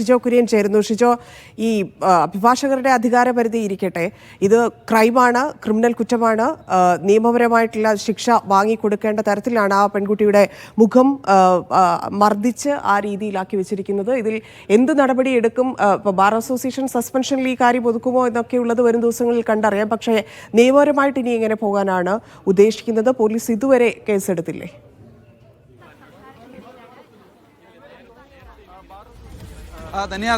ഷിജോ കുര്യൻ ചേരുന്നു. ഷിജോ, ഈ അഭിഭാഷകരുടെ അധികാരപരിധി ഇരിക്കട്ടെ, ഇത് ക്രൈമാണ്, ക്രിമിനൽ കുറ്റമാണ്, നിയമപരമായിട്ടുള്ള ശിക്ഷ വാങ്ങിക്കൊടുക്കേണ്ട തരത്തിലാണ് ആ പെൺകുട്ടിയുടെ മുഖം മർദ്ദിച്ച് ആ രീതിയിലാക്കി വെച്ചിരിക്കുന്നത്. ഇതിൽ എന്ത് നടപടി എടുക്കും? ബാർ അസോസിയേഷൻ സസ്പെൻഷനിൽ ഈ കാര്യം ഒതുക്കുമോ എന്നൊക്കെയുള്ളത് വരും ദിവസങ്ങളിൽ കണ്ടറിയാം. പക്ഷേ നിയമപരമായിട്ട് ഇനി എങ്ങനെ പോകാനാണ് ഉദ്ദേശിക്കുന്നത്? പോലീസ് ഇതുവരെ കേസെടുത്തില്ലേ?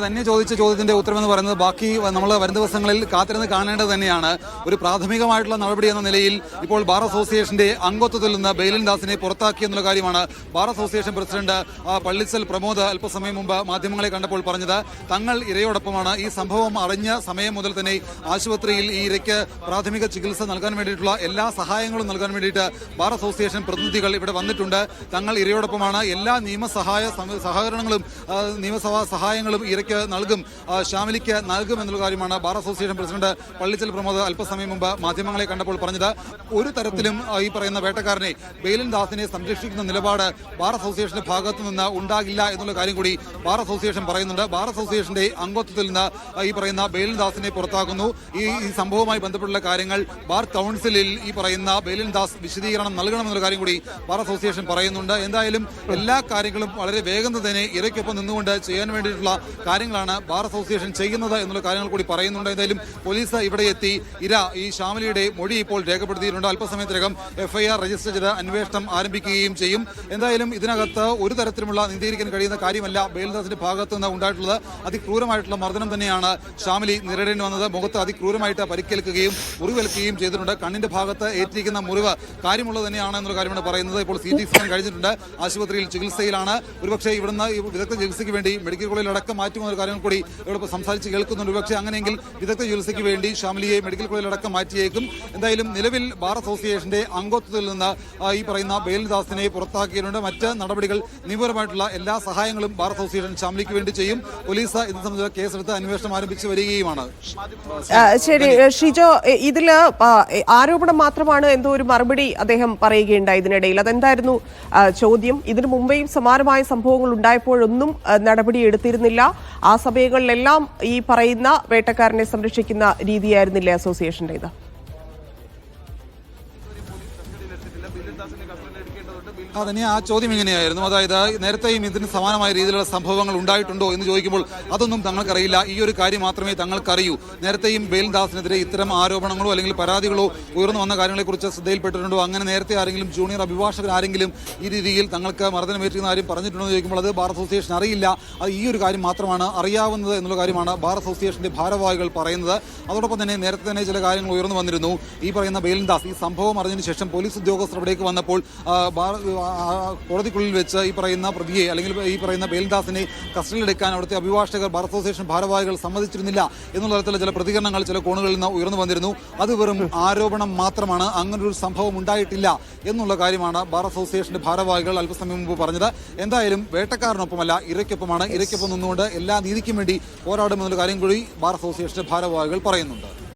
തന്നെ ചോദിച്ച ചോദ്യത്തിന്റെ ഉത്തരമെന്ന് പറയുന്നത് ബാക്കി നമ്മൾ വരും ദിവസങ്ങളിൽ കാത്തിരുന്ന് കാണേണ്ടത് തന്നെയാണ്. ഒരു പ്രാഥമികമായിട്ടുള്ള നടപടി എന്ന നിലയിൽ ഇപ്പോൾ ബാർ അസോസിയേഷന്റെ അംഗത്വത്തിൽ നിന്ന് ബെയിലിൻ ദാസിനെ പുറത്താക്കി എന്നുള്ള കാര്യമാണ് bar association president Pallichal Pramod അല്പസമയം മുമ്പ് മാധ്യമങ്ങളെ കണ്ടപ്പോൾ പറഞ്ഞത്. തങ്ങൾ ഇരയോടൊപ്പമാണ്. ഈ സംഭവം അറിഞ്ഞ സമയം മുതൽ തന്നെ ആശുപത്രിയിൽ ഈ ഇരയ്ക്ക് പ്രാഥമിക ചികിത്സ നൽകാൻ വേണ്ടിയിട്ടുള്ള എല്ലാ സഹായങ്ങളും നൽകാൻ വേണ്ടിയിട്ട് ബാർ അസോസിയേഷൻ പ്രതിനിധികൾ ഇവിടെ വന്നിട്ടുണ്ട്. തങ്ങൾ ഇരയോടൊപ്പമാണ്. എല്ലാ സഹകരണങ്ങളും നിയമസഭാ സഹായങ്ങളും ഇരയ്ക്ക് നൽകും, ഷാമിലിക്ക് നൽകും എന്നുള്ള കാര്യമാണ് bar association president Pallichal Pramod അല്പസമയം മുമ്പ് മാധ്യമങ്ങളെ കണ്ടപ്പോൾ പറഞ്ഞത്. ഒരു തരത്തിലും ഈ പറയുന്ന വേട്ടക്കാരനെ ബെയിലിൻ ദാസിനെ സംരക്ഷിക്കുന്ന നിലപാട് ബാർ അസോസിയേഷന്റെ ഭാഗത്തു നിന്ന് ഉണ്ടാകില്ല എന്നുള്ള കാര്യം കൂടി ബാർ അസോസിയേഷൻ പറയുന്നുണ്ട്. ബാർ അസോസിയേഷന്റെ അംഗത്വത്തിൽ നിന്ന് ഈ പറയുന്ന ബെയിലിൻ ദാസിനെ പുറത്താക്കുന്നു. ഈ സംഭവവുമായി ബന്ധപ്പെട്ടുള്ള കാര്യങ്ങൾ ബാർ കൗൺസിലിൽ ഈ പറയുന്ന ബെയിലിൻ ദാസ് വിശദീകരണം നൽകണമെന്നുള്ള കാര്യം കൂടി ബാർ അസോസിയേഷൻ പറയുന്നുണ്ട്. എന്തായാലും എല്ലാ കാര്യങ്ങളും വളരെ വേഗം തന്നെ ഇരയ്ക്കൊപ്പം നിന്നുകൊണ്ട് ചെയ്യാൻ വേണ്ടിയിട്ടുള്ള കാര്യങ്ങളാണ് ബാർ അസോസിയേഷൻ ചെയ്യുന്നത് എന്നുള്ള കാര്യങ്ങൾ കൂടി പറയുന്നുണ്ട്. എന്തായാലും പോലീസ് ഇവിടെ എത്തി ഈ ഷാമിലിയുടെ മൊഴി ഇപ്പോൾ രേഖപ്പെടുത്തിയിട്ടുണ്ട്. അല്പസമയത്തിനകം FIR രജിസ്റ്റർ ചെയ്ത് അന്വേഷണം ആരംഭിക്കുകയും ചെയ്യും. എന്തായാലും ഇതിനകത്ത് ഒരു തരത്തിലുമുള്ള നീതീകരിക്കാൻ കഴിയുന്ന കാര്യമല്ല ബെയിലിൻ ദാസിന്റെ ഭാഗത്ത് നിന്ന് ഉണ്ടായിട്ടുള്ളത്. അതിക്രൂരമായിട്ടുള്ള മർദ്ദനം തന്നെയാണ് ഷാമിലി നേരിടേണ്ടി വന്നത്. മുഖത്ത് അതിക്രൂരമായിട്ട് പരിക്കേൽക്കുകയും മുറിവേൽക്കുകയും ചെയ്തിട്ടുണ്ട്. കണ്ണിന്റെ ഭാഗത്ത് ഏറ്റിരിക്കുന്ന മുറിവ് കാര്യമുള്ളത് തന്നെയാണ് എന്നുള്ള കാര്യമാണ് പറയുന്നത്. ഇപ്പോൾ CT സ്കാൻ കഴിഞ്ഞിട്ടുണ്ട്. ആശുപത്രിയിൽ ചികിത്സയിലാണ്. ഒരുപക്ഷെ ഇവിടുന്ന് വിദഗ്ധ ചികിത്സയ്ക്ക് വേണ്ടി മെഡിക്കൽ കോളേജിൽ അടക്കം മാറ്റുമെന്ന കാര്യങ്ങൾ കൂടി ഇവിടെ സംസാരിച്ച് കേൾക്കുന്നുണ്ട്. പക്ഷേ അങ്ങനെയെങ്കിൽ വിദഗ്ധ ചികിത്സയ്ക്ക് വേണ്ടി ഷാമിലിയെ മെഡിക്കൽ കോളേജിൽ അടക്കം മാറ്റിയേക്കും. എന്തായാലും നിലവിൽ ബാർ അസോസിയേഷന്റെ അംഗത്വത്തിൽ നിന്ന് ഈ പറയുന്ന ബെയിലിൻ ദാസിനെ പുറത്താക്കിയിട്ടുണ്ട്. മറ്റ് നടപടികൾ നിയമപരമായിട്ടുള്ള എല്ലാ സഹായങ്ങളും ബാർ അസോസിയേഷൻ ഷാമിലിക്ക് വേണ്ടി ചെയ്യും. പോലീസ് ഇത് സംബന്ധിച്ച കേസെടുത്ത് അന്വേഷണം ആരംഭിച്ച് വരികയുമാണ്. ശരി ഷിജോ, ഇതില് ആരോപണം മാത്രമാണ് എന്തോ ഒരു മറുപടി അദ്ദേഹം പറയുകയുണ്ടായി ഇതിനിടയിൽ. അതെന്തായിരുന്നു ചോദ്യം? ഇതിനു മുമ്പേയും സമാനമായ സംഭവങ്ങൾ ഉണ്ടായപ്പോഴൊന്നും നടപടി എടുത്തിരുന്നില്ല. ആ സമയങ്ങളിലെല്ലാം ഈ പറയുന്ന വേട്ടക്കാരനെ സംരക്ഷിക്കുന്ന രീതിയായിരുന്നില്ലേ അസോസിയേഷൻ്റേത്? അതന്നെ ആ ചോദ്യം ഇങ്ങനെയായിരുന്നു. അതായത് നേരത്തെയും ഇതിന് സമാനമായ രീതിയിലുള്ള സംഭവങ്ങൾ ഉണ്ടായിട്ടുണ്ടോ എന്ന് ചോദിക്കുമ്പോൾ അതൊന്നും തങ്ങൾക്കറിയില്ല. ഈ ഒരു കാര്യം മാത്രമേ തങ്ങൾക്കറിയൂ. നേരത്തെയും ബെയിലിൻ ദാസിനെതിരെ ഇത്തരം ആരോപണങ്ങളോ അല്ലെങ്കിൽ പരാതികളോ ഉയർന്നു വന്ന കാര്യങ്ങളെക്കുറിച്ച് ശ്രദ്ധയിൽപ്പെട്ടിട്ടുണ്ടോ? അങ്ങനെ നേരത്തെ ആരെങ്കിലും ജൂനിയർ അഭിഭാഷകർ ആരെങ്കിലും ഈ രീതിയിൽ തങ്ങൾക്ക് മർദ്ദനമേറ്റിരുന്ന കാര്യം പറഞ്ഞിട്ടുണ്ടോ എന്ന് ചോദിക്കുമ്പോൾ അത് ബാർ അസോസിയേഷൻ അറിയില്ല. അത് ഈ ഒരു കാര്യം മാത്രമാണ് അറിയാവുന്നത് എന്നുള്ള കാര്യമാണ് ബാർ അസോസിയേഷന്റെ ഭാരവാഹികൾ പറയുന്നത്. അതോടൊപ്പം തന്നെ നേരത്തെ തന്നെ ചില കാര്യങ്ങൾ ഉയർന്നു വന്നിരുന്നു. ഈ പറയുന്ന ബെയിലിൻ ദാസ് ഈ സംഭവം അറിഞ്ഞതിന് ശേഷം പോലീസ് ഉദ്യോഗസ്ഥർ അവിടേക്ക് വന്നപ്പോൾ കോടതിക്കുള്ളിൽ വെച്ച് ഈ പറയുന്ന പ്രതിയെ അല്ലെങ്കിൽ ഈ പറയുന്ന ബെയിലിൻ ദാസിനെ കസ്റ്റഡിയിലെടുക്കാൻ അവിടുത്തെ അഭിഭാഷകർ ബാർ അസോസിയേഷൻ ഭാരവാഹികൾ സമ്മതിച്ചിരുന്നില്ല എന്നുള്ള തരത്തിലുള്ള ചില പ്രതികരണങ്ങൾ ചില കോണുകളിൽ നിന്ന് ഉയർന്നു വന്നിരുന്നു. അത് വെറും ആരോപണം മാത്രമാണ്, അങ്ങനൊരു സംഭവം ഉണ്ടായിട്ടില്ല എന്നുള്ള കാര്യമാണ് ബാർ അസോസിയേഷന്റെ ഭാരവാഹികൾ അല്പസമയം മുമ്പ് പറഞ്ഞത്. എന്തായാലും വേട്ടക്കാരനൊപ്പമല്ല, ഇരയ്ക്കൊപ്പമാണ്. ഇരയ്ക്കൊപ്പം നിന്നുകൊണ്ട് എല്ലാ നീതിക്കും വേണ്ടി പോരാടുമെന്നുള്ള കാര്യം കൂടി ബാർ അസോസിയേഷന്റെ ഭാരവാഹികൾ പറയുന്നുണ്ട്.